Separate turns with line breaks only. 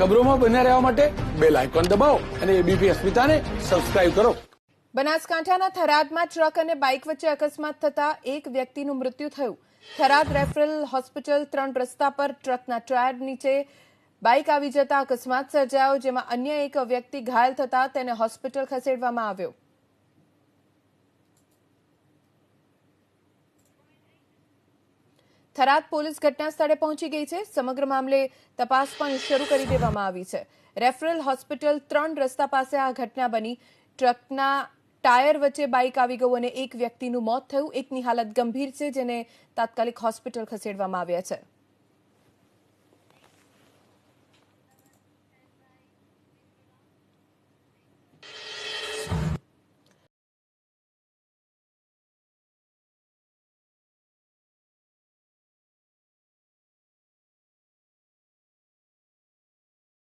ખબરોમાં બન્યા રહેવા માટે બેલ આઇકોન દબાવો અને એબીપી અસ્મિતાને સબસ્ક્રાઇબ કરો.
બનાસકાંઠાના થરાદમાં ટ્રક અને બાઇક વચ્ચે અકસ્માત થતા એક વ્યક્તિનું મૃત્યુ થયું. થરાદ રેફરલ હોસ્પિટલ 3 રસ્તા પર ટ્રકના ટાયર નીચે બાઇક આવી જતા અકસ્માત સર્જાયો, જેમાં અન્ય એક વ્યક્તિ ઘાયલ થતા તેને હોસ્પિટલ ખસેડવામાં આવ્યો. થરાદ પોલીસ ઘટના સ્થળે પહોંચી ગઈ છે. સમગ્ર મામલે તપાસ પણ શરૂ કરી દેવામાં આવી છે. રેફરલ હોસ્પિટલ 3 રસ્તા પાસે આ ઘટના બની. ટ્રકના ટાયર વચ્ચે બાઇક આવી ગયું અને એક વ્યક્તિનું મોત થયું. એકની હાલત ગંભીર છે, જેને તાત્કાલિક હોસ્પિટલ ખસેડવામાં આવ્યા છે.